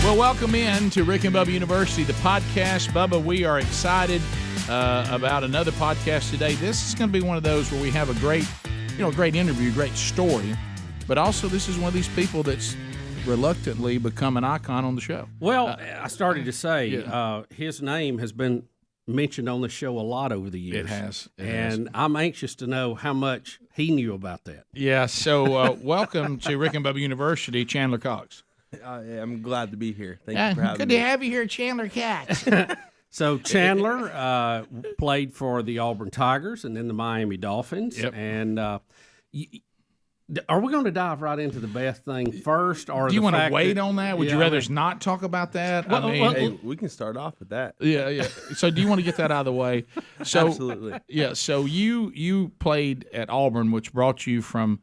Well, welcome in to Rick and Bubba University, the podcast. Bubba, we are excited about another podcast today. This is going to be one of those where we have a great interview, great story, but also this is one of these people that's reluctantly become an icon on the show. Well, I started to say his name has been mentioned on the show a lot over the years. It has. I'm anxious to know how much he knew about that. Yeah, so welcome to Rick and Bubba University, Chandler Cox. I'm glad to be here. Thank you for having me. Good to have you here, Chandler Cox. So Chandler played for the Auburn Tigers and then the Miami Dolphins. Yep. And are we going to dive right into the Beth thing first? Or Do you want to wait on that? Would you rather us not talk about that? Hey, we can start off with that. Yeah. So do you want to get that out of the way? So, Absolutely. Yeah, so you played at Auburn, which brought you from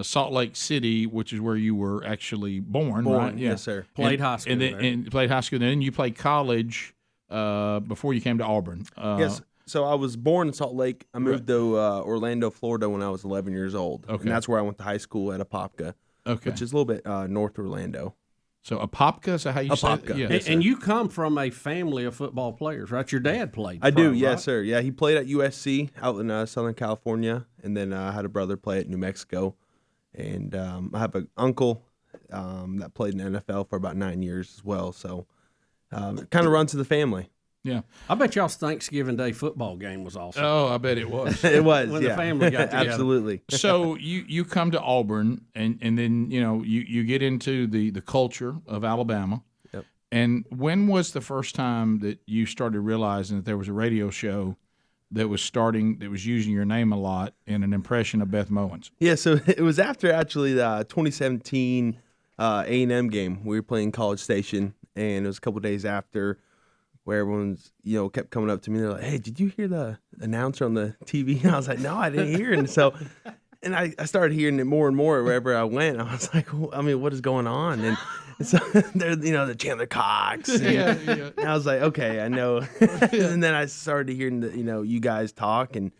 Salt Lake City, which is where you were actually born, right? Yeah. Yes, sir. Played high school and played high school. Then you played college before you came to Auburn. Yes. So I was born in Salt Lake. I moved to Orlando, Florida when I was 11 years old. Okay. And that's where I went to high school at Apopka, which is a little bit north of Orlando. So Apopka, is that how you say it? Apopka. Yeah. And you come from a family of football players, right? Your dad played. I do, right? yes, sir. Yeah, he played at USC out in Southern California, and then I had a brother play at New Mexico. And I have an uncle that played in the NFL for about 9 years as well. So it kind of runs to the family. Yeah. I bet y'all's Thanksgiving Day football game was awesome. Oh, I bet it was. It was, when yeah. the family got together. Absolutely. So you come to Auburn, and then you get into the culture of Alabama. Yep. And when was the first time that you started realizing that there was a radio show that was using your name a lot in an impression of Beth Mowins? Yeah, so it was after actually the 2017 A&M game. We were playing College Station, and it was a couple days after where everyone's kept coming up to me. They're like, "Hey, did you hear the announcer on the TV?" And I was like, "No, I didn't hear it." And I started hearing it more and more wherever I went. I was like, well, I mean, what is going on? And so they're, the Chandler Cox. And I was like, okay, I know. And then I started hearing you guys talk, and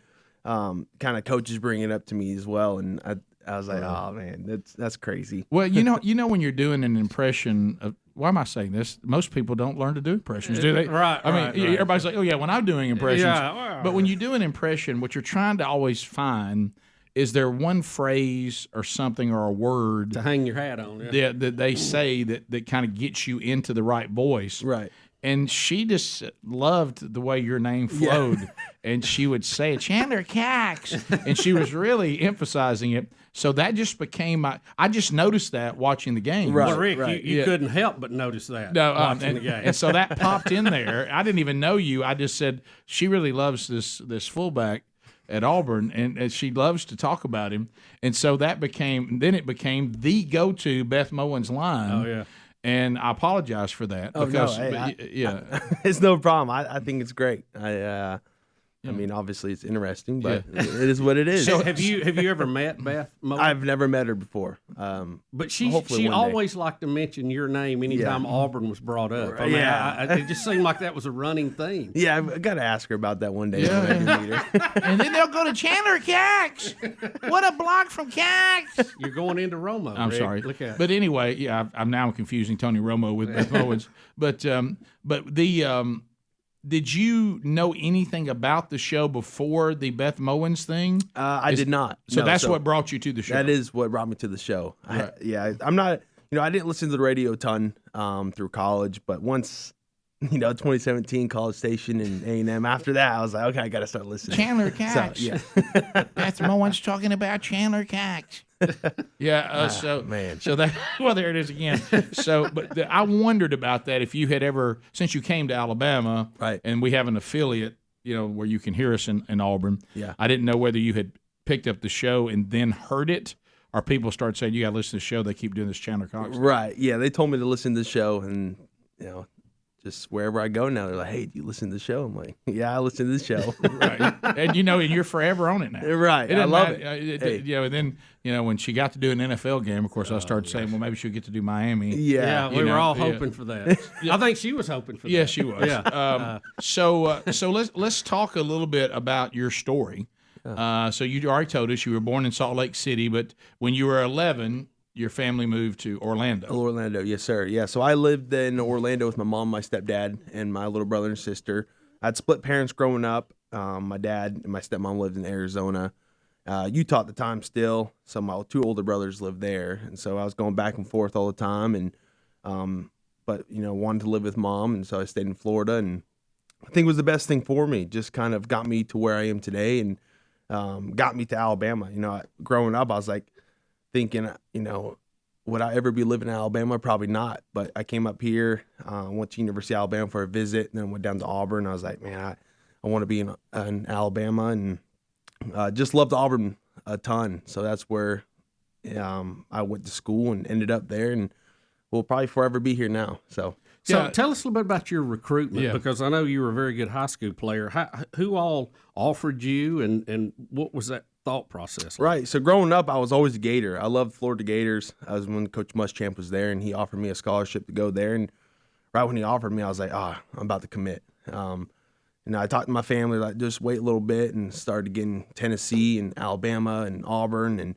kind of coaches bring it up to me as well. And I was like, oh man, that's crazy. Well, when you're doing an impression of, why am I saying this? Most people don't learn to do impressions, do they? Right. I mean, everybody's like, oh yeah, when I'm doing impressions. Yeah, well, but when you do an impression, what you're trying to always find is there one phrase or something or a word to hang your hat on. Yeah. that they say that kind of gets you into the right voice. Right. And she just loved the way your name flowed. Yeah. And she would say, Chandler Cox. And she was really emphasizing it. So that just became I just noticed that watching the game. Right. Well, Rick, you couldn't help but notice that watching the game. And so that popped in there. I didn't even know you. I just said, she really loves this fullback at Auburn, and she loves to talk about him. And so it became the go-to Beth Mowins line. Oh, yeah. And I apologize for that. Oh, because, no, it's no problem. I think it's great. I mean, obviously it's interesting, but it is what it is. So have you ever met Beth Mowins? I've never met her before. But she always liked to mention your name anytime Auburn was brought up. I mean, it just seemed like that was a running theme. Yeah, I got to ask her about that one day. When I can meet her. And then they'll go to Chandler Cox. What a block from Cox. You're going into Romo. I'm Rick. sorry. Look at but anyway, I'm now confusing Tony Romo with Beth Mowins. But the did you know anything about the show before the Beth Mowins thing? I did not. So that's what brought you to the show. That is what brought me to the show. Right. I'm not. I didn't listen to the radio a ton through college, but once 2017 College Station and A&M. After that, I was like, okay, I got to start listening. Chandler Cox. So, Beth Mowins talking about Chandler Cox. Yeah. So that there it is again. So, but I wondered about that if you had ever, since you came to Alabama, right, and we have an affiliate, where you can hear us in Auburn. Yeah. I didn't know whether you had picked up the show and then heard it, or people start saying you got to listen to the show. They keep doing this Chandler Cox. Right. Yeah. They told me to listen to the show, and just wherever I go now, they're like, "Hey, do you listen to the show?" I'm like, "Yeah, I listen to the show." Right. And and you're forever on it now. Right. I love it. And then when she got to do an NFL game, of course, I started saying, well, maybe she'll get to do Miami. Yeah, we were all hoping for that. I think she was hoping for that. Yeah, she was. Yeah. So let's talk a little bit about your story. So you already told us you were born in Salt Lake City, but when you were 11, your family moved to Orlando. Orlando, yes, sir. Yeah, so I lived in Orlando with my mom, my stepdad, and my little brother and sister. I had split parents growing up. My dad and my stepmom lived in Arizona. Utah at the time still, so my 2 older brothers lived there. And so I was going back and forth all the time, and but, wanted to live with mom, and so I stayed in Florida, and I think it was the best thing for me. Just kind of got me to where I am today, and got me to Alabama. Growing up, I was like thinking, would I ever be living in Alabama? Probably not. But I came up here, went to University of Alabama for a visit, and then went down to Auburn. I was like, man, I want to be in Alabama, and just loved Auburn a ton. So that's where I went to school and ended up there, and will probably forever be here now. So tell us a little bit about your recruitment, because I know you were a very good high school player. Who all offered you, and what was that thought process like? Right. So growing up, I was always a Gator. I loved Florida Gators. I was when Coach Muschamp was there, and he offered me a scholarship to go there. And right when he offered me, I was like, I'm about to commit. I talked to my family, like, just wait a little bit, and started getting Tennessee and Alabama and Auburn, and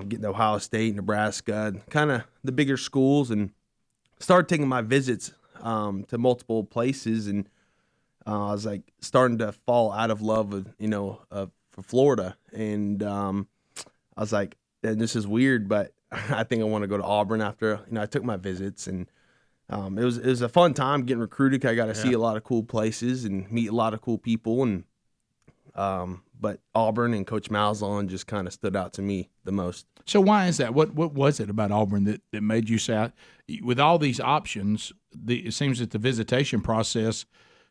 getting to Ohio State, Nebraska, kind of the bigger schools, and started taking my visits to multiple places. And I was like starting to fall out of love with, for Florida. And I was like, and this is weird, but I think I want to go to Auburn after, I took my visits. And it was a fun time getting recruited, 'cause I got to see a lot of cool places and meet a lot of cool people. And but Auburn and Coach Malzahn just kind of stood out to me the most. So why is that? What was it about Auburn that made you say, with all these options, it seems that the visitation process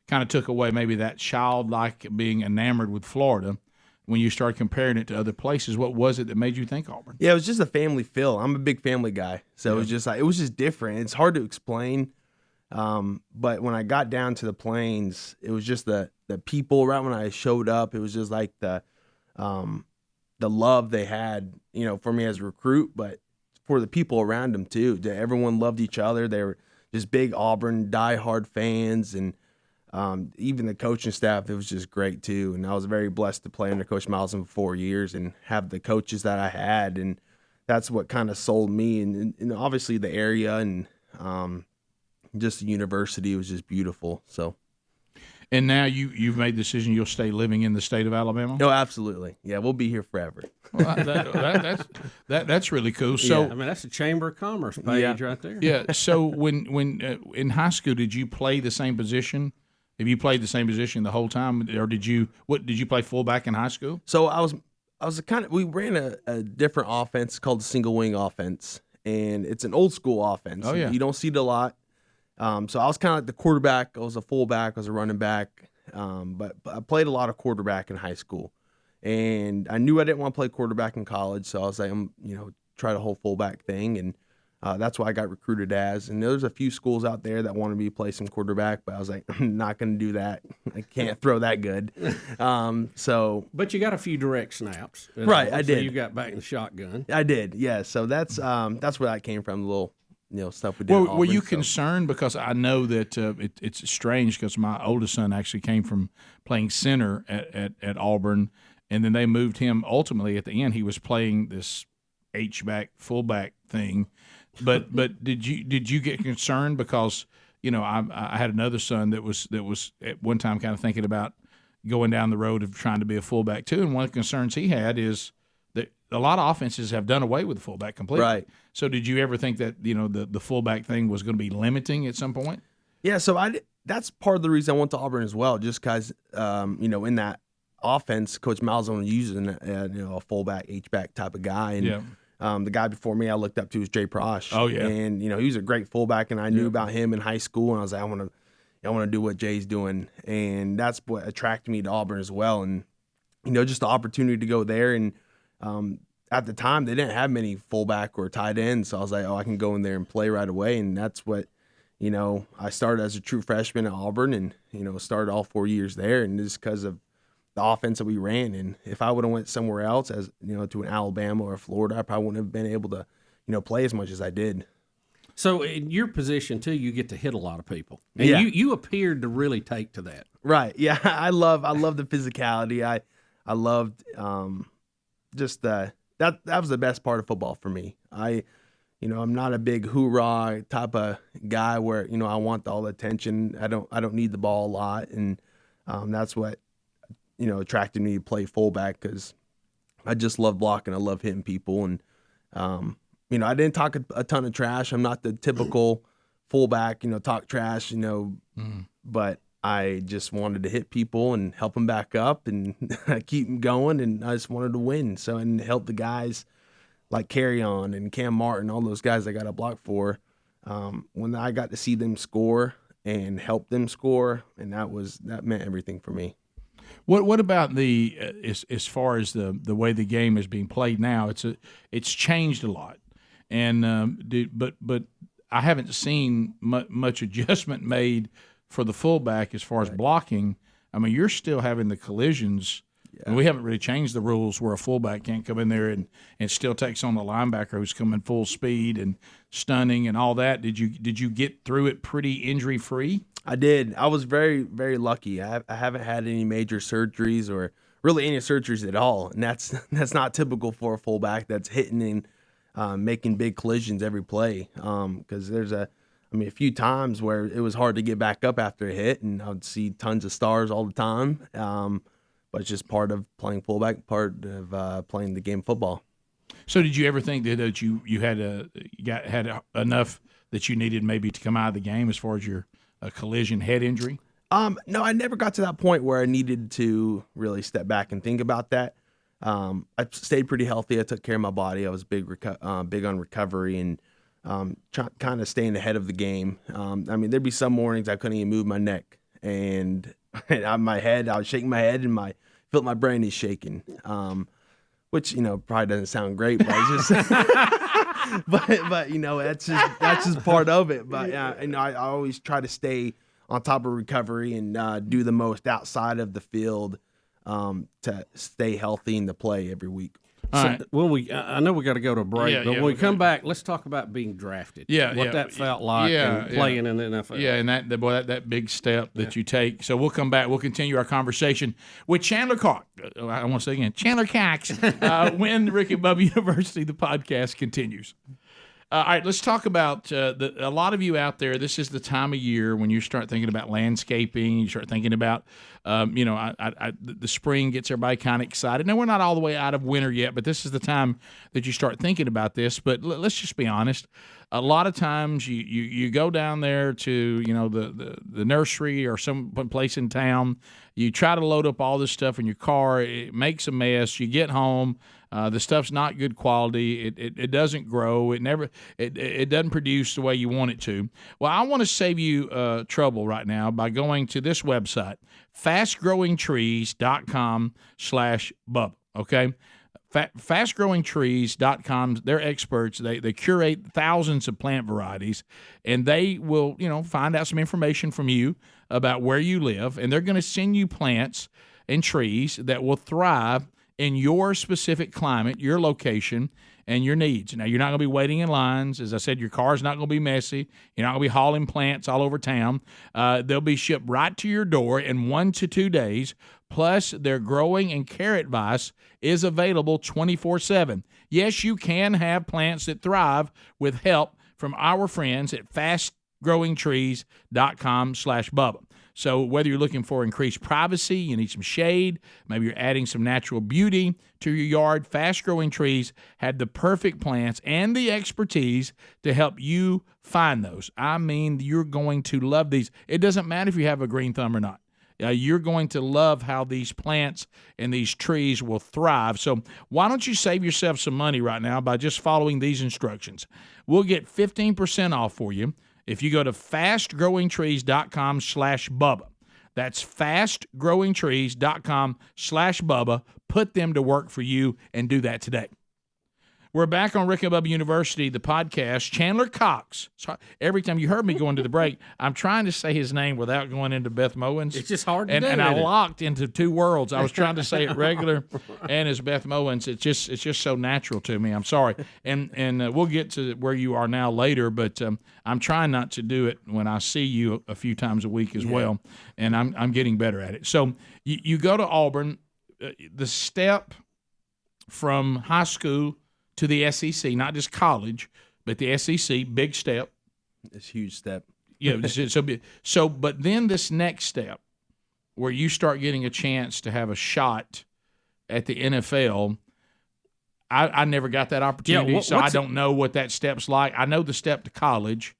kind of took away maybe that childlike being enamored with Florida when you started comparing it to other places? What was it that made you think Auburn? Yeah, it was just a family feel. I'm a big family guy, so it was just different. It's hard to explain. But when I got down to the Plains, it was just the people. Right when I showed up, it was just like the love they had, for me as a recruit, but for the people around them too. Everyone loved each other. They were just big Auburn diehard fans, and even the coaching staff, it was just great too. And I was very blessed to play under Coach Malzahn for 4 years and have the coaches that I had, and that's what kind of sold me. And obviously the area and just the university was just beautiful. So, and now you've made the decision you'll stay living in the state of Alabama? No, absolutely. Yeah, we'll be here forever. Well, that's really cool. So, that's a Chamber of Commerce page right there. Yeah. So when in high school, did you play the same position? Have you played the same position the whole time, or did you play fullback in high school? So I was we ran a different offense called the single wing offense, and it's an old school offense. Oh yeah. You don't see it a lot. So I was kind of like the quarterback. I was a fullback. I was a running back. But I played a lot of quarterback in high school, and I knew I didn't want to play quarterback in college. So I was like, try the whole fullback thing, and that's why I got recruited as. And there's a few schools out there that wanted me to play some quarterback, but I was like, I'm not going to do that. I can't throw that good. But you got a few direct snaps, right? I did. So you got back in the shotgun. I did, yeah. So that's where that came from. The little stuff we did. Well, were you concerned? Because I know that it's strange, because my oldest son actually came from playing center at Auburn, and then they moved him. Ultimately, at the end, he was playing this H-back fullback thing. But did you get concerned? Because I had another son that was at one time kind of thinking about going down the road of trying to be a fullback too, and one of the concerns he had is that a lot of offenses have done away with the fullback completely. Right. So did you ever think that the fullback thing was going to be limiting at some point? Yeah. So that's part of the reason I went to Auburn as well, just because in that offense, Coach Malzahn was using a fullback H-back type of guy, and yeah. The guy before me I looked up to was Jay Prosh. Oh yeah, and he was a great fullback, and I knew about him in high school, and I was like, I want to do what Jay's doing, and that's what attracted me to Auburn as well, and just the opportunity to go there, and at the time they didn't have many fullback or tight ends, so I was like, I can go in there and play right away, and that's what I started as a true freshman at Auburn, and started all 4 years there, and just because of the offense that we ran. And if I would have went somewhere else, as to an Alabama or Florida, I probably wouldn't have been able to play as much as I did. So in your position too, you get to hit a lot of people, and you appeared to really take to that. Right. Yeah. I love the physicality. I loved just that was the best part of football for me. I I'm not a big hoorah type of guy where, I want all the attention. I don't need the ball a lot. And that's what, attracted me to play fullback, because I just love blocking. I love hitting people. And, I didn't talk a ton of trash. I'm not the typical fullback, talk trash, but I just wanted to hit people and help them back up and keep them going. And I just wanted to win. So, and help the guys like Carry On and Cam Martin, all those guys I got a block for, when I got to see them score and help them score, and that meant everything for me. What about the as far as the way the game is being played now? It's changed a lot, and but I haven't seen much adjustment made for the fullback as far as blocking. I mean, you're still having the collisions. Yeah. And we haven't really changed the rules where a fullback can't come in there and still takes on the linebacker who's coming full speed and stunning and all that. Did you get through it pretty injury free? I did. I was very, very lucky. I haven't had any major surgeries or really any surgeries at all, and that's not typical for a fullback that's hitting and making big collisions every play. Because there's a few times where it was hard to get back up after a hit, and I'd see tons of stars all the time. But it's just part of playing fullback, part of playing the game of football. So did you ever think that you had had enough that you needed maybe to come out of the game as far as your collision head injury? No, I never got to that point where I needed to really step back and think about that. I stayed pretty healthy. I took care of my body. I was big on recovery and kind of staying ahead of the game. There'd be some mornings I couldn't even move my neck, and my head, I was shaking my head, and felt my brain is shaking, which probably doesn't sound great, but it's just, but that's just part of it. But I always try to stay on top of recovery and do the most outside of the field to stay healthy and to play every week. So I know we got to go to a break, but when we come back, let's talk about being drafted. What that felt like and playing in the NFL. Yeah, and that big step that you take. So we'll come back. We'll continue our conversation with Chandler Cox. I want to say again, Chandler Cox. When Rick and Bubba University, the podcast continues. All right, let's talk about a lot of you out there. This is the time of year when you start thinking about landscaping. You start thinking about, the spring gets everybody kind of excited. Now, we're not all the way out of winter yet, but this is the time that you start thinking about this. But let's just be honest. A lot of times you go down there to the nursery or some place in town. You try to load up all this stuff in your car. It makes a mess. You get home. The stuff's not good quality. It doesn't grow. It doesn't produce the way you want it to. Well, I want to save you trouble right now by going to this website, fastgrowingtrees.com/Bubba. Okay, fastgrowingtrees.com. They're experts. They curate thousands of plant varieties, and they will find out some information from you about where you live, and they're going to send you plants and trees that will thrive in your specific climate, your location, and your needs. Now, you're not going to be waiting in lines. As I said, your car's not going to be messy. You're not going to be hauling plants all over town. They'll be shipped right to your door in 1 to 2 days. Plus, their growing and care advice is available 24/7. Yes, you can have plants that thrive with help from our friends at fastgrowingtrees.com/Bubba. So whether you're looking for increased privacy, you need some shade, maybe you're adding some natural beauty to your yard, Fast Growing Trees have the perfect plants and the expertise to help you find those. I mean, you're going to love these. It doesn't matter if you have a green thumb or not. You're going to love how these plants and these trees will thrive. So why don't you save yourself some money right now by just following these instructions? We'll get 15% off for you if you go to fastgrowingtrees.com/Bubba. That's fastgrowingtrees.com/Bubba. Put them to work for you and do that today. We're back on Rick and Bubba University, the podcast. Chandler Cox. So every time you heard me go into the break, I'm trying to say his name without going into Beth Mowins. It's just hard to do. And I locked into two worlds. I was trying to say it regular and as Beth Mowins. It's just so natural to me. I'm sorry. And we'll get to where you are now later, but I'm trying not to do it when I see you a few times a week as well, and I'm getting better at it. So you go to Auburn. The step from high school to the SEC, not just college, but the SEC, big step. It's a huge step. Yeah, so but then this next step where you start getting a chance to have a shot at the NFL, I never got that opportunity, so I don't know what that step's like. I know the step to college,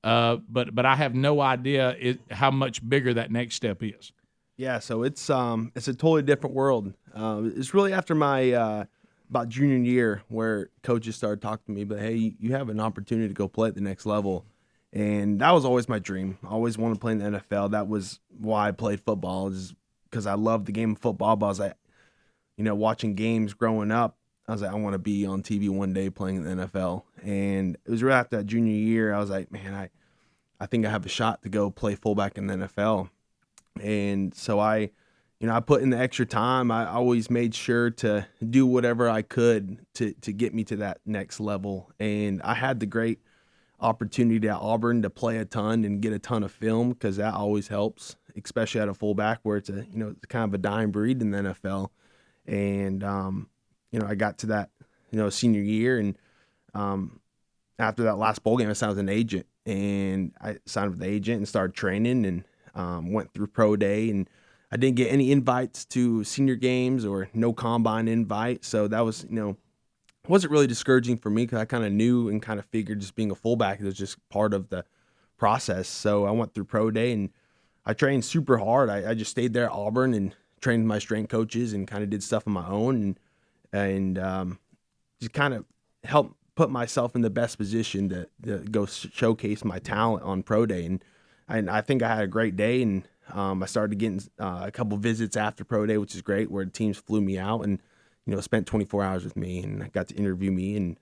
but I have no idea how much bigger that next step is. Yeah, so it's a totally different world. It's really after my about junior year where coaches started talking to me, but hey, you have an opportunity to go play at the next level. And that was always my dream. I always wanted to play in the NFL. That was why I played football, is because I loved the game of football. But I was like, watching games growing up, I was like, I want to be on TV one day playing in the NFL. And it was right after that junior year, I was like, man, I think I have a shot to go play fullback in the NFL. And so I put in the extra time. I always made sure to do whatever I could to get me to that next level. And I had the great opportunity at Auburn to play a ton and get a ton of film, because that always helps, especially at a fullback where it's it's kind of a dying breed in the NFL. And I got to that senior year, and after that last bowl game, I signed with an agent, and I signed with the agent and started training and went through pro day, and I didn't get any invites to senior games or no combine invite, so that was wasn't really discouraging for me, because I kind of knew and kind of figured just being a fullback was just part of the process. So I went through pro day and I trained super hard. I just stayed there at Auburn and trained with my strength coaches and kind of did stuff on my own and just kind of helped put myself in the best position to go showcase my talent on pro day. And I think I had a great day, and I started getting a couple visits after pro day, which is great, where teams flew me out and spent 24 hours with me and got to interview me and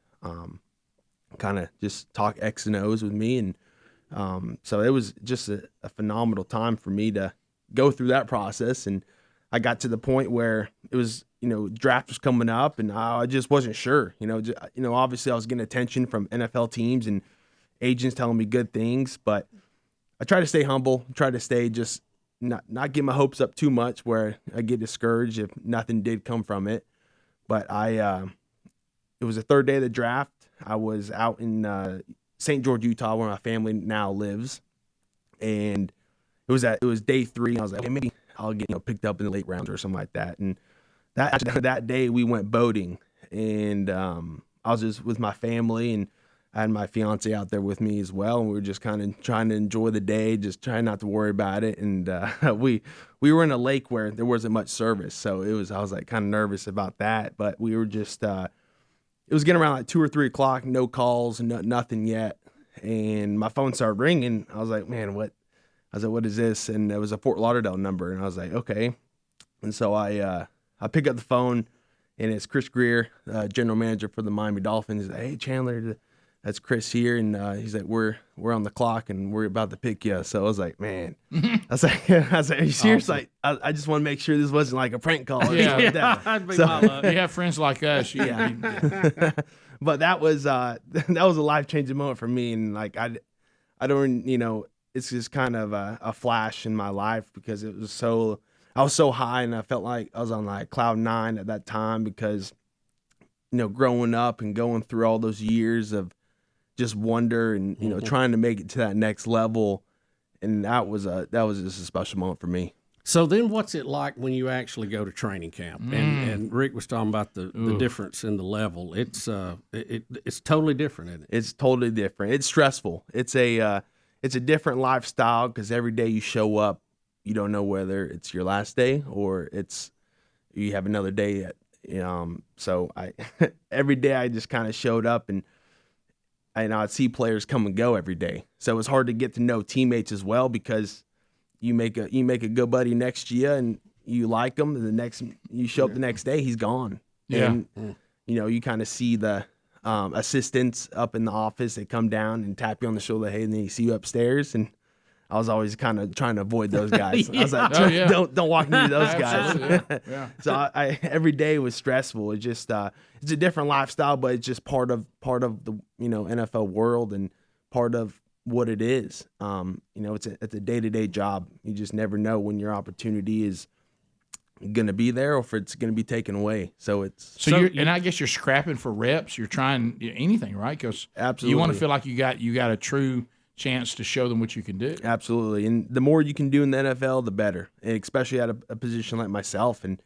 kind of just talk X and O's with me. And so it was just a phenomenal time for me to go through that process. And I got to the point where it was, draft was coming up, and I just wasn't sure. Obviously I was getting attention from NFL teams and agents telling me good things, but I try to stay humble, try to stay just not get my hopes up too much where I get discouraged if nothing did come from it. But it was the third day of the draft. I was out in St. George, Utah, where my family now lives, and it was day 3. And I was like, hey, maybe I'll get picked up in the late rounds or something like that. And that day we went boating, and I was just with my family, and I had my fiance out there with me as well, and we were just kind of trying to enjoy the day, just trying not to worry about it. And we were in a lake where there wasn't much service, so I was like kind of nervous about that. But we were just it was getting around like 2 or 3 o'clock, no calls, nothing yet, and my phone started ringing. I was like, man, what? I was like, what is this? And it was a Fort Lauderdale number, and I was like, okay. And so I pick up the phone, and it's Chris Greer, general manager for the Miami Dolphins. He's like, hey, Chandler, that's Chris here, and he's like, we're on the clock, and we're about to pick you. So I was like, man, I was like, are you serious? Awesome. Like, I just want to make sure this wasn't like a prank call. Or yeah, like that. That'd be my luck. You have friends like us. Yeah. But that was a life-changing moment for me, and like I don't, it's just kind of a flash in my life, because I was so high, and I felt like I was on like cloud 9 at that time, because growing up and going through all those years of just wonder and trying to make it to that next level, and that was just a special moment for me. So then what's it like when you actually go to training camp? And Rick was talking about the difference in the level. It's totally different, isn't it? It's totally different. It's stressful. It's a different lifestyle, because every day you show up, you don't know whether it's your last day or you have another day so every day I just kind of showed up, and I'd see players come and go every day. So it was hard to get to know teammates as well, because you make a good buddy next year and you like him, and you show up the next day, he's gone. Yeah. And you kind of see the assistants up in the office. They come down and tap you on the shoulder, hey, and then you see you upstairs. And I was always kind of trying to avoid those guys. I was like, don't walk into those guys. Yeah. So I every day was stressful. It's just it's a different lifestyle, but it's just part of the NFL world and part of what it is. It's a day-to-day job. You just never know when your opportunity is going to be there or if it's going to be taken away. So it's and I guess you're scrapping for reps. You're trying anything, right? Because you want to feel like you got a true chance to show them what you can do. Absolutely, and the more you can do in the NFL, the better, and especially at a position like myself. And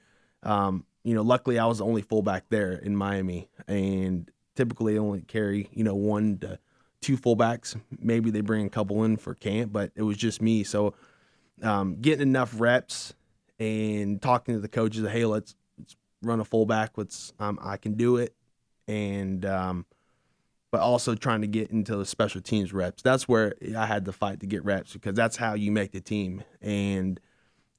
luckily I was the only fullback there in Miami, and typically they only carry 1 to 2 fullbacks. Maybe they bring a couple in for camp, but it was just me. So getting enough reps and talking to the coaches, hey, let's run a fullback. I can do it, and but also trying to get into the special teams reps. That's where I had to fight to get reps because that's how you make the team. And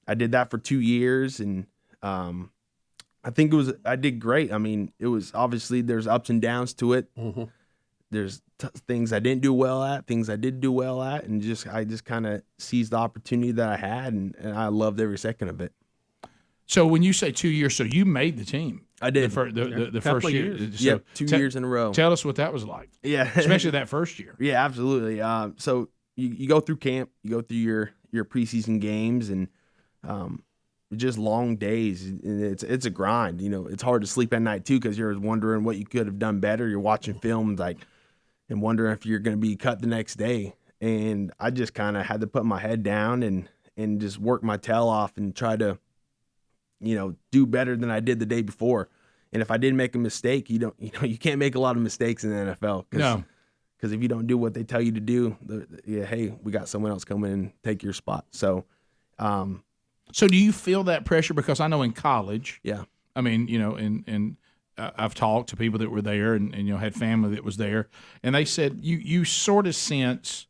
I did that for 2 years, and I think I did great. I mean, it was obviously there's ups and downs to it. Mm-hmm. There's things I didn't do well at, things I did do well at, and I just kind of seized the opportunity that I had, and I loved every second of it. So when you say 2 years, so you made the team. I did. The first year. So 2 years in a row. Tell us what that was like. Yeah. Especially that first year. Yeah, absolutely. So you go through camp, you go through your preseason games, and just long days. And it's a grind. It's hard to sleep at night too because you're wondering what you could have done better. You're watching film and wondering if you're going to be cut the next day. And I just kind of had to put my head down and just work my tail off and try to do better than I did the day before. And if I did make a mistake, you can't make a lot of mistakes in the NFL. No. Because if you don't do what they tell you to do, hey, we got someone else coming and take your spot. So, so do you feel that pressure? Because I know in college, yeah, I mean, and I've talked to people that were there and had family that was there, and they said you sort of sense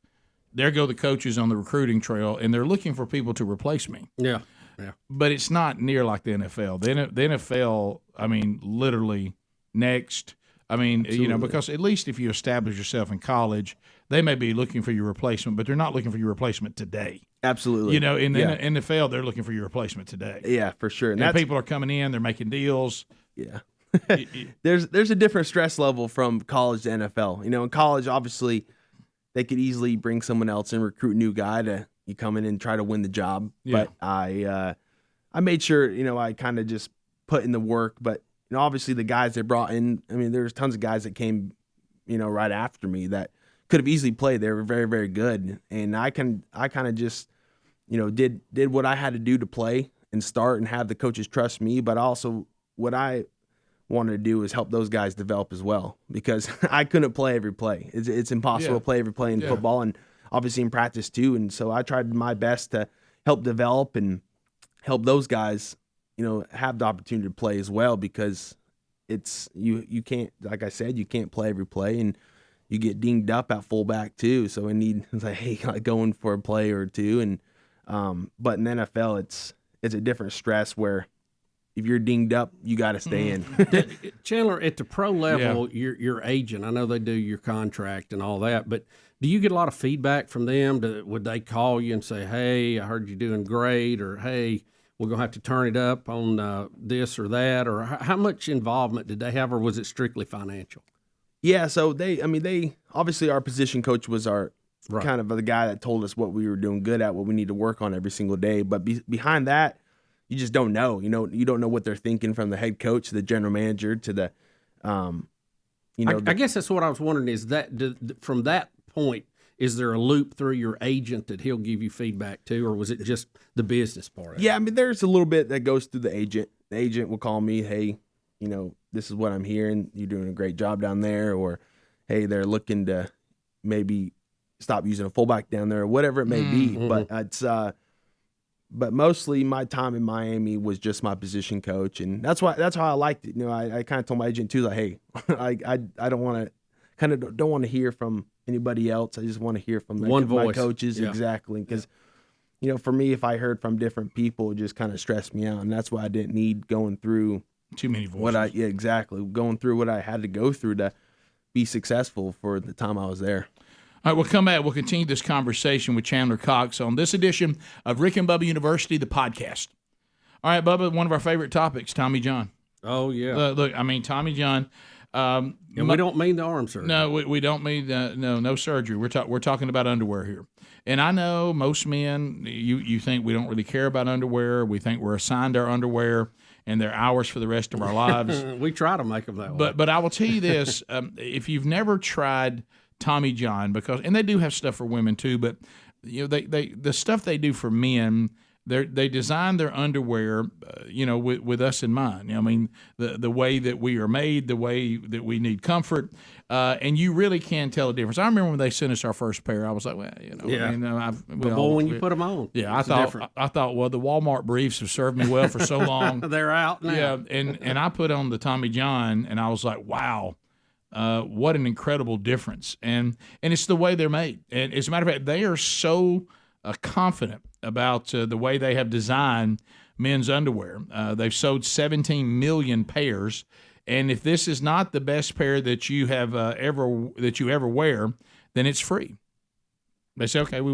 there go the coaches on the recruiting trail, and they're looking for people to replace me. Yeah. Yeah. But it's not near like the NFL. The NFL, I mean, literally next. I mean, Absolutely. Because at least if you establish yourself in college, they may be looking for your replacement, but they're not looking for your replacement today. Absolutely. In the NFL, they're looking for your replacement today. Yeah, for sure. And people are coming in, they're making deals. Yeah. There's a different stress level from college to NFL. In college, obviously, they could easily bring someone else and recruit a new guy to you come in and try to win the job. Yeah. But I made sure, I kind of just put in the work. But, obviously the guys they brought in, I mean, there's tons of guys that came, right after me that could have easily played. They were very, very good. And I kind of just, did what I had to do to play and start and have the coaches trust me. But also what I wanted to do is help those guys develop as well because I couldn't play every play. It's impossible to play every play in football and obviously in practice too. And so I tried my best to help develop and help those guys, have the opportunity to play as well because it's you can't, like I said, you can't play every play and you get dinged up at fullback too. So it's like, hey, going for a play or two. And but in the NFL, it's a different stress where if you're dinged up, you got to stay in. Chandler, at the pro level, your agent, I know they do your contract and all that, but do you get a lot of feedback from them? Would they call you and say, hey, I heard you're doing great, or hey, we're going to have to turn it up on this or that? Or how much involvement did they have, or was it strictly financial? Yeah, so they obviously our position coach was our kind of the guy that told us what we were doing good at, what we need to work on every single day. But behind that, you just don't know. You don't know what they're thinking from the head coach to the general manager to the, I guess that's what I was wondering is that from that point, is there a loop through your agent that he'll give you feedback to, or was it just the business part of it? Yeah, I mean, there's a little bit that goes through the agent. The agent will call me, hey, this is what I'm hearing. You're doing a great job down there. Or, hey, they're looking to maybe stop using a fullback down there or whatever it may be. But it's but mostly my time in Miami was just my position coach. And that's how I liked it. I kind of told my agent too, like, hey, I don't want to hear from anybody else. I just want to hear from my coaches. Yeah. Exactly. Because, for me, if I heard from different people, it just kind of stressed me out. And that's why I didn't need going through too many voices. Exactly. Going through what I had to go through to be successful for the time I was there. All right, we'll come back. We'll continue this conversation with Chandler Cox on this edition of Rick and Bubba University, the podcast. All right, Bubba, one of our favorite topics, Tommy John. Oh, yeah. Look, I mean, Tommy John, And we don't mean the arm surgery. No, we don't mean no surgery. We're talking about underwear here. And I know most men, you think we don't really care about underwear. We think we're assigned our underwear and they're ours for the rest of our lives. We try to make them that way. But I will tell you this: if you've never tried Tommy John, and they do have stuff for women too, but the stuff they do for men. They design their underwear, with us in mind. I mean, the way that we are made, the way that we need comfort, and you really can tell a difference. I remember when they sent us our first pair, I was like, well, yeah. But when you put them on, yeah, I thought, well, the Walmart briefs have served me well for so long. They're out now. Yeah, and I put on the Tommy John, and I was like, wow. What an incredible difference, and it's the way they're made. And as a matter of fact, they are so confident about the way they have designed men's underwear. They've sold 17 million pairs, and if this is not the best pair that you have ever wear, then it's free. They say, okay, we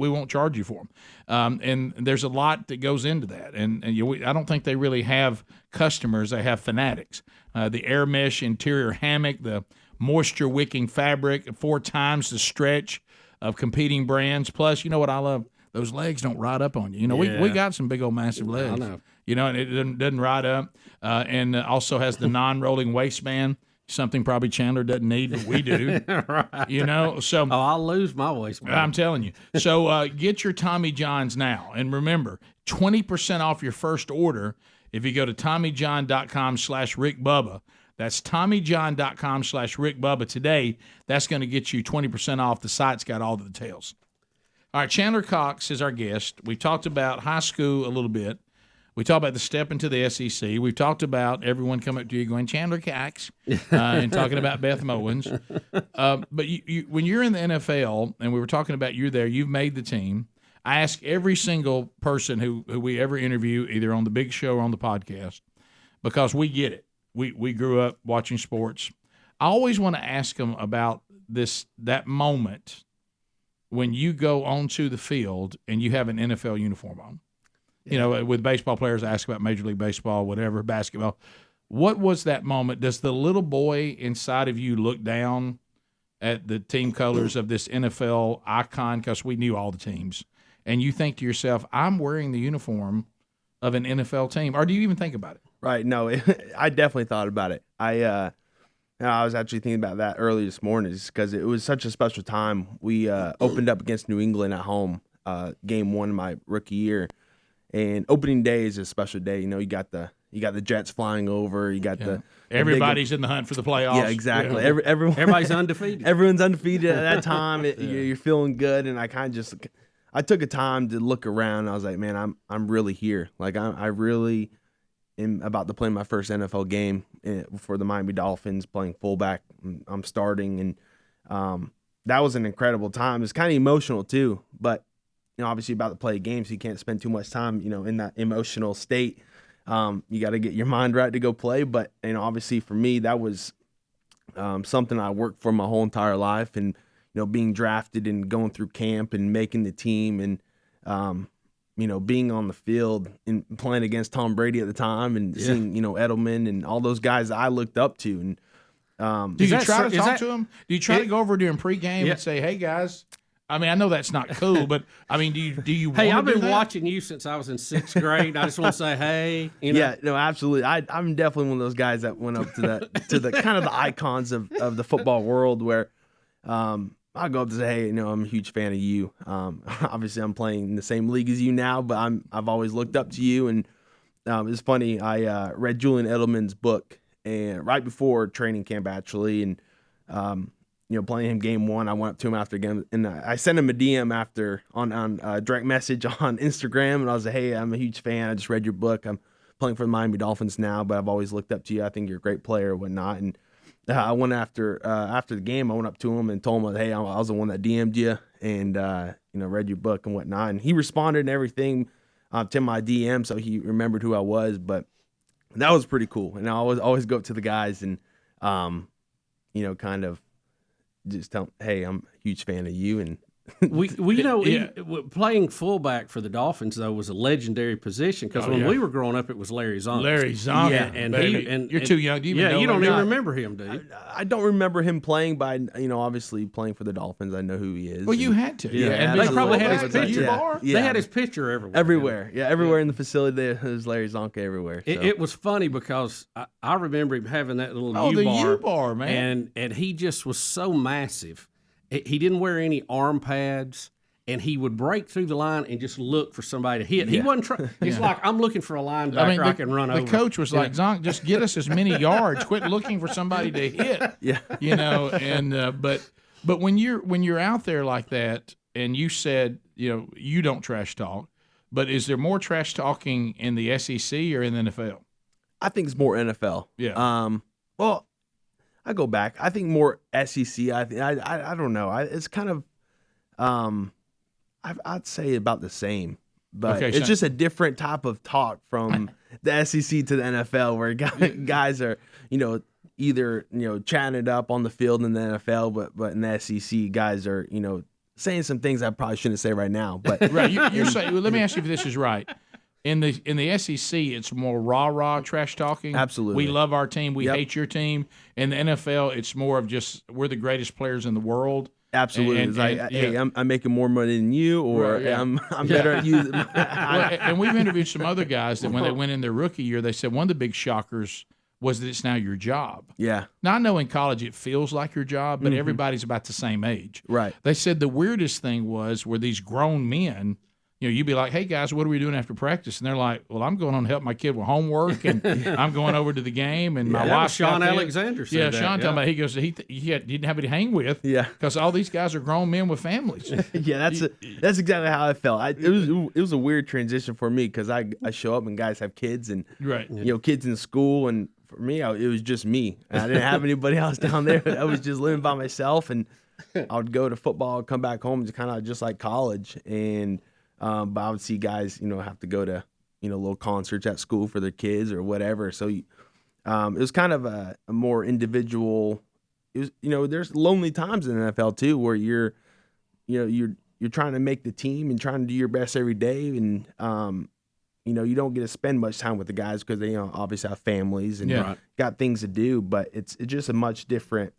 won't charge you for them, and there's a lot that goes into that. And I don't think they really have customers; they have fanatics. The air mesh interior hammock, the moisture wicking fabric, 4 times the stretch of competing brands. Plus, you know what I love? Those legs don't ride up on you. We got some big old massive legs. I know. And it doesn't ride up. And also has the non-rolling waistband, something probably Chandler doesn't need, but we do. Right. So I'll lose my waistband. I'm telling you. So get your Tommy Johns now. And remember, 20% off your first order if you go to TommyJohn.com/Rick Bubba. That's TommyJohn.com/Rick Bubba today. That's going to get you 20% off. The site's got all the details. All right, Chandler Cox is our guest. We talked about high school a little bit. We talked about the step into the SEC. We've talked about everyone coming up to you going, Chandler Cox, and talking about Beth Mowins. But you, when you're in the NFL, and we were talking about you there, you've made the team. I ask every single person who we ever interview, either on the big show or on the podcast, because we get it. We grew up watching sports. I always want to ask them about that moment when you go onto the field and you have an NFL uniform on. Yeah. With baseball players, I ask about Major League Baseball, whatever, basketball. What was that moment? Does the little boy inside of you look down at the team colors of this NFL icon, because we knew all the teams, and you think to yourself, I'm wearing the uniform of an NFL team? Or do you even think about it? Right. No, I definitely thought about it. I was actually thinking about that earlier this morning, because it was such a special time. We opened up against New England at home, game 1 of my rookie year, and opening day is a special day. You got the Jets flying over. You got everybody's in the hunt for the playoffs. Yeah, exactly. Yeah. Everybody's undefeated. Everyone's undefeated at that time. You're feeling good, and I took a time to look around. And I was like, man, I'm really here. Like I really am about to play my first NFL game for the Miami Dolphins, playing fullback. I'm starting, and that was an incredible time. It's kind of emotional too, but obviously about to play a game, so you can't spend too much time, in that emotional state. You got to get your mind right to go play. But obviously for me, that was something I worked for my whole entire life, and being drafted and going through camp and making the team, and being on the field and playing against Tom Brady at the time, and seeing Edelman and all those guys I looked up to. And do you try to talk to them? Do you try to go over during pregame and say, "Hey guys"? I mean, I know that's not cool, but I mean, do you? Hey, I've been watching you since I was in 6th grade. I just want to say, hey. Yeah, no, absolutely. I'm definitely one of those guys that went up to the kind of the icons of the football world, where I'll go up to say, hey, I'm a huge fan of you. Obviously, I'm playing in the same league as you now, but I've always looked up to you. And it's funny, I read Julian Edelman's book, and right before training camp, actually, and playing him game 1, I went up to him after game, and I sent him a DM after on direct message on Instagram, and I was like, hey, I'm a huge fan. I just read your book. I'm playing for the Miami Dolphins now, but I've always looked up to you. I think you're a great player and whatnot. And I went after the game, I went up to him and told him, hey, I was the one that DM'd you and read your book and whatnot. And he responded and everything to my DM, so he remembered who I was. But that was pretty cool. And I always go up to the guys and kind of just tell them, hey, I'm a huge fan of you, and playing fullback for the Dolphins though was a legendary position because when we were growing up, it was Larry Zonk. Larry Zonk, and you're too young. Do you you don't even remember him, do you? I don't remember him playing, but obviously playing for the Dolphins, I know who he is. Well, you had to. Yeah, they probably had his picture. picture. They had his picture everywhere. Everywhere in the facility, there was Larry Zonk everywhere. So. It was funny because I remember him having that little U-bar. the U-bar, man. And he just was so massive. He didn't wear any arm pads, and he would break through the line and just look for somebody to hit. He wasn't trying. It's like, I'm looking for a linebacker I can run over. The coach was like, Zonk, just get us as many yards. Quit looking for somebody to hit. Yeah. But when you're out there like that, and you said, you don't trash talk, but is there more trash talking in the SEC or in the NFL? I think it's more NFL. Yeah. Well, I go back. I think more SEC. I don't know. It's kind of, I'd say about the same, but it's just a different type of talk from the SEC to the NFL, where guys are, either chatting it up on the field in the NFL, but in the SEC, guys are saying some things I probably shouldn't say right now. But right, you're saying. Well, let me ask you if this is right. In the SEC, it's more rah trash talking. Absolutely. We love our team. We hate your team. In the NFL, it's more of just we're the greatest players in the world. Absolutely. It's like, hey, I'm making more money than you, or I'm better at you. And we've interviewed some other guys that when they went in their rookie year, they said one of the big shockers was that it's now your job. Yeah. Now, I know in college it feels like your job, but everybody's about the same age. Right. They said the weirdest thing were these grown men. You'd be like, hey, guys, what are we doing after practice? And they're like, well, I'm going on to help my kid with homework, and I'm going over to the game, and my wife. Sean Alexander said that. Sean talking about, he goes, he didn't have any to hang with. Yeah. Because all these guys are grown men with families. Yeah, that's exactly how I felt. It was a weird transition for me because I show up and guys have kids and kids in school, and for me, it was just me. And I didn't have anybody else down there. I was just living by myself, and I would go to football, come back home, just kind of just like college, and but I would see guys, have to go to, little concerts at school for their kids or whatever. So it was kind of a more individual. It was, there's lonely times in the NFL too, where you're trying to make the team and trying to do your best every day, and you don't get to spend much time with the guys because they obviously have families and got things to do. But it's just a much different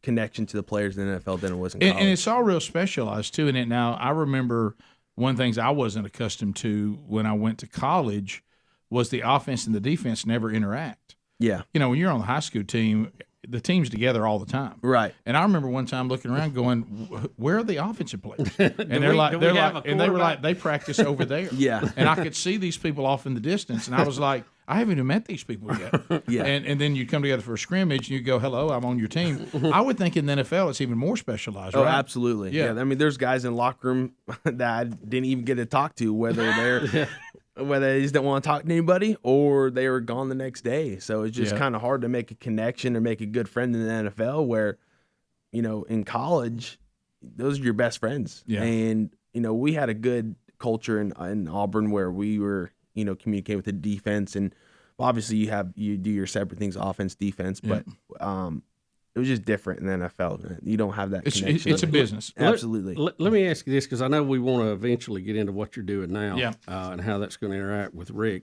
connection to the players in the NFL than it was in college. And it's all real specialized too in it. Now, I remember one of the things I wasn't accustomed to when I went to college was the offense and the defense never interact. Yeah. When you're on the high school team, the team's together all the time. Right. And I remember one time looking around going, where are the offensive players? And they were like, they practice over there. Yeah. And I could see these people off in the distance, and I was like, I haven't even met these people yet. Yeah. And then you come together for a scrimmage and you go, hello, I'm on your team. I would think in the NFL it's even more specialized, right? Oh, absolutely. Yeah. I mean, there's guys in the locker room that I didn't even get to talk to, whether they just don't want to talk to anybody or they were gone the next day. So it's just kind of hard to make a connection or make a good friend in the NFL where, in college, those are your best friends. Yeah. And, we had a good culture in Auburn where we were, communicate with the defense, and obviously you do your separate things, offense, defense, but it was just different in the NFL. You don't have that connection. It's a business. Absolutely. Let me ask you this, because I know we want to eventually get into what you're doing now and how that's going to interact with Rick.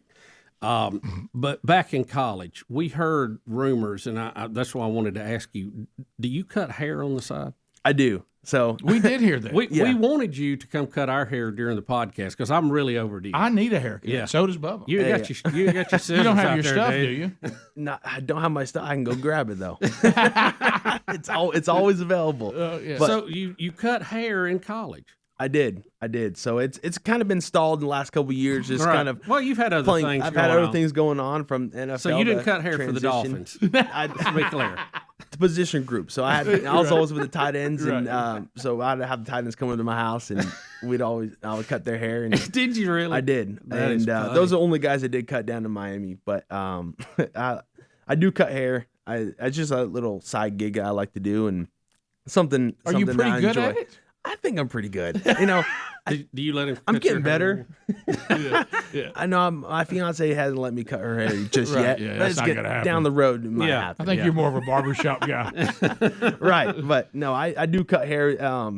But back in college, we heard rumors, and that's why I wanted to ask you, do you cut hair on the side? I do. So we did hear that. We wanted you to come cut our hair during the podcast because I'm really overdue. I need a haircut. Yeah. So does Bubba. You got your scissors. You don't have out your there, stuff, Dave. do you? No, I don't have my stuff. I can go grab it though. It's always available. Yeah. But so you cut hair in college. I did. So it's kind of been stalled in the last couple of years. Just kind of. Well, you've had other things. I've had other things going on from NFL. So you didn't cut hair for the Dolphins. To be clear. The position group. So I was always with the tight ends, and so I'd have the tight ends come over to my house, and I would cut their hair. And did you really? I did. That and is those are the only guys that did cut down to Miami. But I do cut hair. It's just a little side gig I like to do, and something. Are you that pretty I good enjoy. at it? I think I'm pretty good. Do you let him? I'm getting better. Yeah. I know my fiance hasn't let me cut her hair just yet. Yeah, Let's that's not get gonna happen. down the road. It might happen. I think you're more of a barbershop guy. Right, but no, I do cut hair.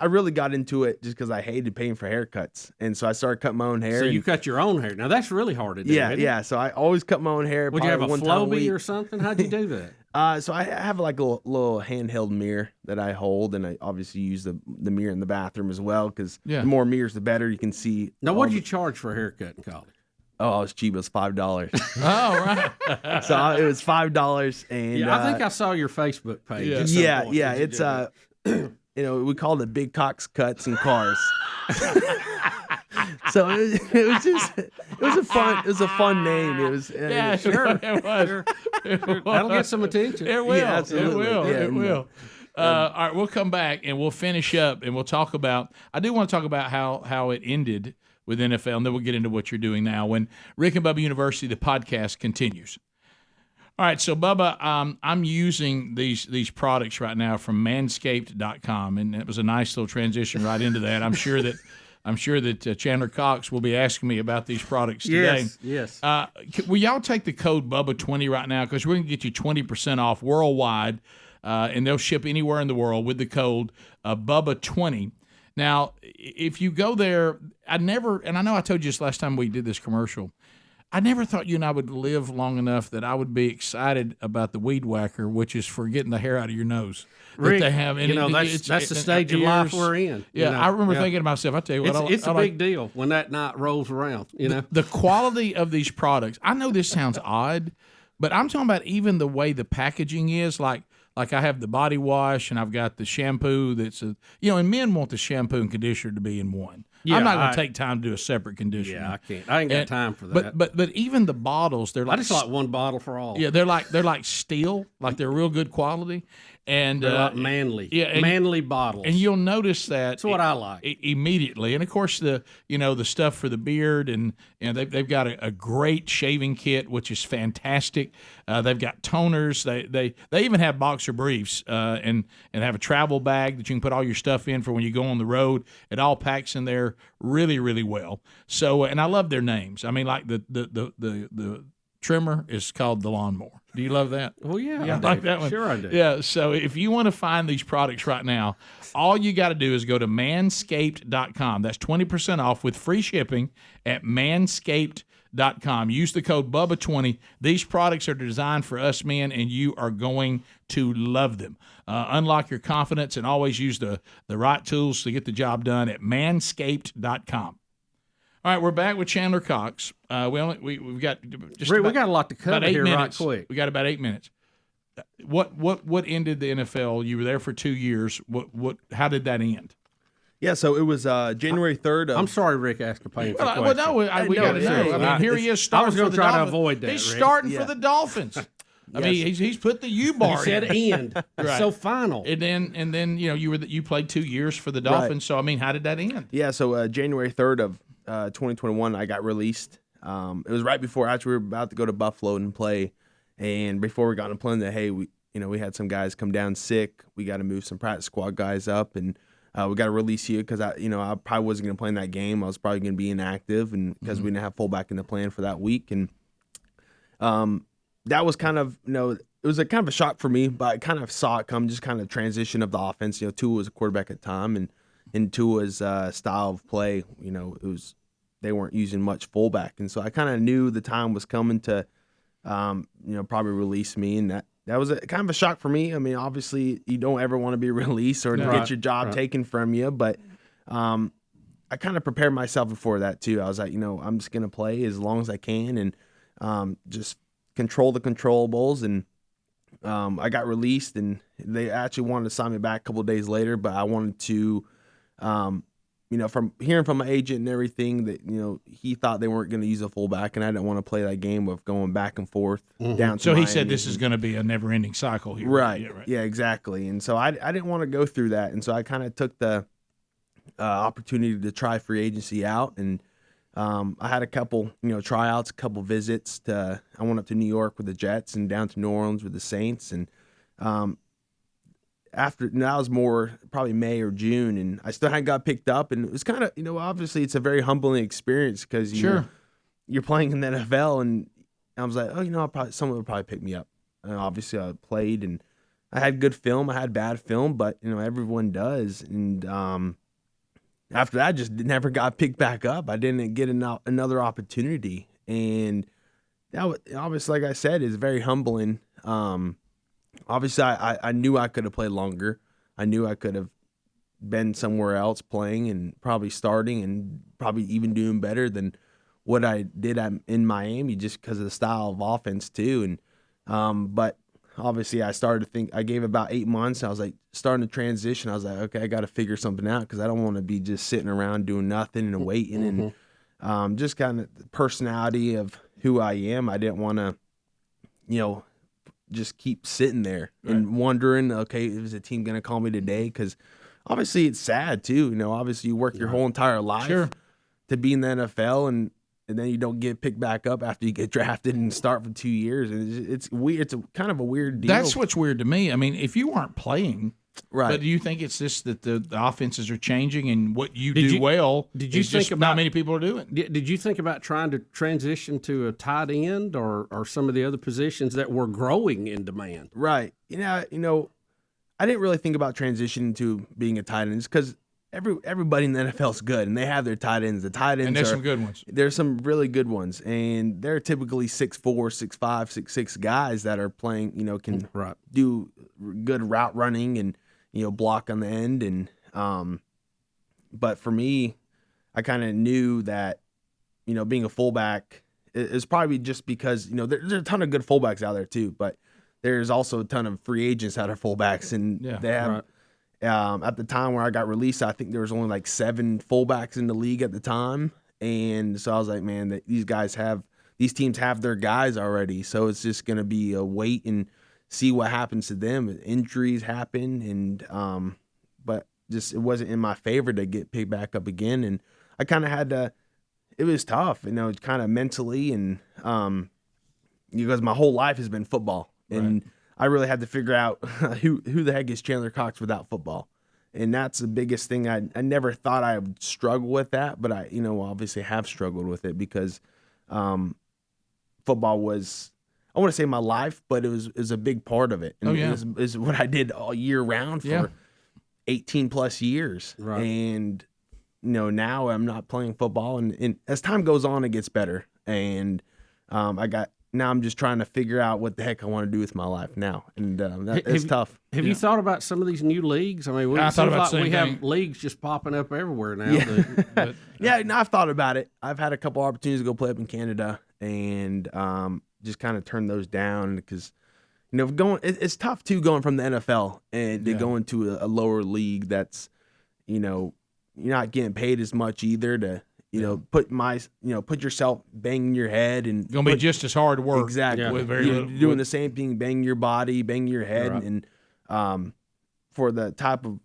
I really got into it just because I hated paying for haircuts, and so I started cutting my own hair. So you cut your own hair. Now that's really hard to do. Yeah. So I always cut my own hair. Would you have a Flowbee or something? How'd you do that? So I have like a little handheld mirror that I hold, and I obviously use the mirror in the bathroom as well because the more mirrors, the better you can see. Now, what did you charge for a haircut in college? Oh, I was cheap. It was $5. Oh, right. So it was $5, and I think I saw your Facebook page. Yeah. It's we called it Big Cox Cuts and Cars. So it was a fun name. It was Sure. It was. That'll get some attention. It will. Yeah, absolutely. It will. All right, we'll come back and we'll finish up and we'll talk about. I do want to talk about how it ended with NFL, and then we'll get into what you're doing now. When Rick and Bubba University, the podcast continues. All right, so Bubba, I'm using these products right now from Manscaped.com, and it was a nice little transition right into that. I'm sure that Chandler Cox will be asking me about these products today. Yes. Will y'all take the code Bubba20 right now, because we're going to get you 20% off worldwide, and they'll ship anywhere in the world with the code Bubba20. Now, if you go there, I know I told you this last time we did this commercial, I never thought you and I would live long enough that I would be excited about the Weed Whacker, which is for getting the hair out of your nose. Rick, that they have. And that's the stage of life we're in. Yeah, I remember thinking to myself, I tell you what, it's a big deal when that night rolls around. The quality of these products. I know this sounds odd, but I'm talking about even the way the packaging is. Like I have the body wash and I've got the shampoo and men want the shampoo and conditioner to be in one. Yeah, I'm not going to take time to do a separate conditioner. Yeah, I can't. I ain't got time for that. But even the bottles, they're like I just like one bottle for all. Yeah, they're like steel, like they're real good quality. And they're like manly, manly bottles. And you'll notice that that's what I like immediately. And of course, the stuff for the beard, and they've got a great shaving kit, which is fantastic. They've got toners. They even have boxer briefs and have a travel bag that you can put all your stuff in for when you go on the road. It all packs in there really, really well. So, and I love their names. I mean, like the trimmer is called the Lawnmower. Do you love that? Well, yeah, I like that one. Sure I do. Yeah, so if you want to find these products right now, all you got to do is go to manscaped.com. That's 20% off with free shipping at manscaped.com. Use the code BUBBA20. These products are designed for us men, and you are going to love them. Unlock your confidence and always use the right tools to get the job done at manscaped.com. All right, we're back with Chandler Cox. We've got just we got a lot to cover here minutes. Right quick. We got about 8 minutes. What ended the NFL? You were there for 2 years. How did that end? Yeah, so it was January 3rd. I'm sorry, Rick asked a painful question. Well, no, we got to know. I mean, here he is starting. I was going to try to avoid that. He's starting for the Dolphins. I mean, he's put the U-bar. He said end. Right. So final. And then you played 2 years for the Dolphins. Right. So I mean, how did that end? Yeah, so January 3rd of 2021, I got released. It was right before we were about to go to Buffalo and play, and before we got on plane, we had some guys come down sick. We got to move some practice squad guys up, and we got to release you because I probably wasn't going to play in that game. I was probably going to be inactive, and because we didn't have fullback in the plan for that week, and that was kind of it was a kind of a shock for me, but I kind of saw it come, just kind of transition of the offense. Tua was a quarterback at the time, and Tua's style of play, they weren't using much fullback, and so I kind of knew the time was coming to, probably release me, and that was kind of a shock for me. I mean, obviously, you don't ever want to be released or get your job taken from you, but I kind of prepared myself before that too. I was like, I'm just gonna play as long as I can and just control the controllables, and I got released, and they actually wanted to sign me back a couple of days later, but I wanted to. From hearing from my agent and everything that, he thought they weren't going to use a fullback, and I didn't want to play that game of going back and forth down to So Miami. he said this is going to be a never-ending cycle here. Right. Yeah, exactly. And so I didn't want to go through that, and so I kind of took the opportunity to try free agency out, and I had a couple, tryouts, a couple visits. I went up to New York with the Jets and down to New Orleans with the Saints, and after that was more probably May or June, and I still hadn't got picked up, and it was kind of obviously it's a very humbling experience because you're playing in the NFL, and I was like, someone would probably pick me up, and obviously I played, and I had good film, I had bad film, but everyone does. And after that, I just never got picked back up. I didn't get another opportunity, and that obviously, like I said, is very humbling. Obviously, I knew I could have played longer. I knew I could have been somewhere else playing and probably starting and probably even doing better than what I did in Miami, just because of the style of offense too. And but obviously, I started to think. I gave about 8 months. I was like starting to transition. I was like, okay, I got to figure something out because I don't want to be just sitting around doing nothing and waiting. And just kind of the personality of who I am. I didn't want to, just keep sitting there and wondering, okay, is the team going to call me today? Because obviously it's sad too. Obviously you work your whole entire life to be in the NFL, and then you don't get picked back up after you get drafted and start for 2 years. And it's weird. It's kind of a weird deal. That's what's weird to me. I mean, if you weren't playing, right? But do you think it's just that the offenses are changing and what you do well? Did you think about not many people are doing? Did you think about trying to transition to a tight end or some of the other positions that were growing in demand? Right. I didn't really think about transitioning to being a tight end because everybody in the NFL is good, and they have their tight ends. The tight ends, and there's some good ones. There's some really good ones, and they're typically 6'4", 6'5", 6'6" guys that are playing. Can do good route running and block on the end. And but for me, I kind of knew that being a fullback is probably just because there's a ton of good fullbacks out there too, but there's also a ton of free agents out of fullbacks, and they have. At the time where I got released, I think there was only like 7 fullbacks in the league at the time. And so I was like, man, these teams have their guys already. So it's just going to be a wait and see what happens to them. Injuries happen. And, but just, it wasn't in my favor to get picked back up again. And I kind of had to, it was tough, kind of mentally. And, because my whole life has been football, and I really had to figure out who the heck is Chandler Cox without football. And that's the biggest thing. I never thought I would struggle with that, but I, obviously have struggled with it because football was, I want to say my life, but it was a big part of it. And it was what I did all year round for 18 plus years. Right. And, now I'm not playing football. And as time goes on, it gets better. And now I'm just trying to figure out what the heck I want to do with my life now, and it's tough. Have you thought about some of these new leagues? I mean, we have leagues just popping up everywhere now. Yeah, I've thought about it. I've had a couple opportunities to go play up in Canada, and just kind of turn those down because it's tough too going from the NFL and to go into a lower league that's you're not getting paid as much either to. Put yourself banging your head and gonna be just as hard work. Exactly. With doing the same thing, banging your body, banging your head, and for the type of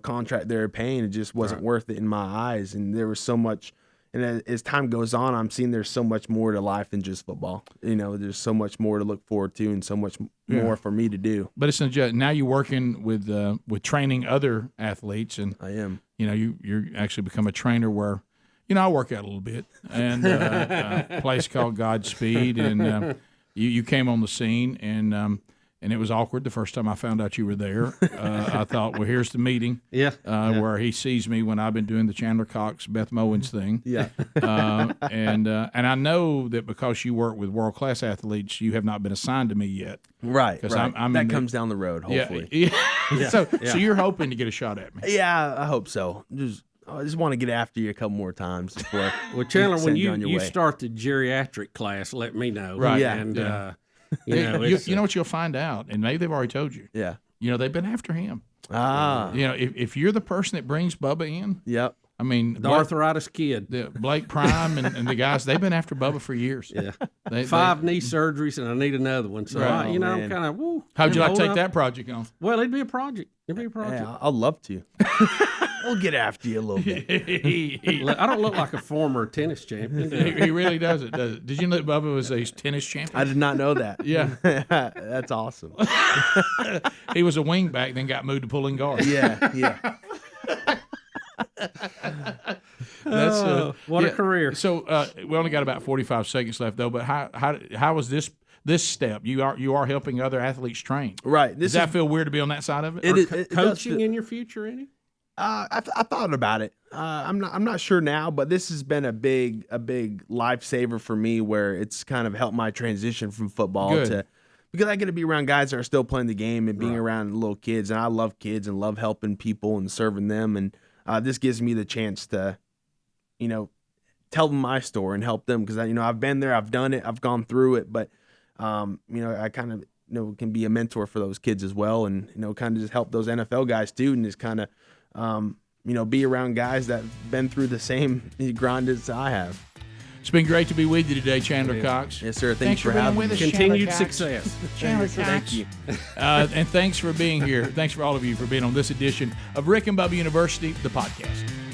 contract they're paying, it just wasn't worth it in my eyes. And there was so much. And as time goes on, I'm seeing there's so much more to life than just football. There's so much more to look forward to, and so much more for me to do. But it's now you're working with training other athletes, and I am. You're actually become a trainer where. I work out a little bit, and a place called Godspeed, and you came on the scene, and it was awkward the first time I found out you were there. I thought, well, here's the meeting, where he sees me when I've been doing the Chandler Cox, Beth Mowins thing, and I know that because you work with world class athletes, you have not been assigned to me yet, right? Because that comes down the road, hopefully. So you're hoping to get a shot at me? Yeah, I hope so. I just want to get after you a couple more times before. Well, Chandler, when you start the geriatric class, let me know. Right. Yeah. And you know what you'll find out, and maybe they've already told you. Yeah. They've been after him. Ah. If you're the person that brings Bubba in. Yep. I mean, the arthritis kid, Blake Prime, and the guys, they've been after Bubba for years. Yeah. 5 knee surgeries, and I need another one. So, I'm kind of, woo. How'd you like to take that project on? Well, it'd be a project. Yeah, I'd love to. We'll get after you a little bit. I don't look like a former tennis champion. He really doesn't, does it? Did you know that Bubba was a tennis champion? I did not know that. Yeah. That's awesome. He was a wingback, then got moved to pulling guard. Yeah. That's what a career. So we only got about 45 seconds left, though. But how was this this step. You are helping other athletes train. Right. Does that feel weird to be on that side of it? It Coaching in your future, any? I thought about it. I'm not sure now, but this has been a big lifesaver for me, where it's kind of helped my transition from football to, because I get to be around guys that are still playing the game and being around little kids, and I love kids and love helping people and serving them, and this gives me the chance to, tell them my story and help them, because I've been there, I've done it, I've gone through it, but I kind of can be a mentor for those kids as well, and kind of just help those NFL guys too, and just kind of be around guys that have been through the same grind as I have. It's been great to be with you today, Chandler Cox. Yes, sir. Thanks for being having with me. us. Continued success. Chandler Cox. Thank you. And thanks for being here. Thanks for all of you for being on this edition of Rick and Bubba University, the podcast.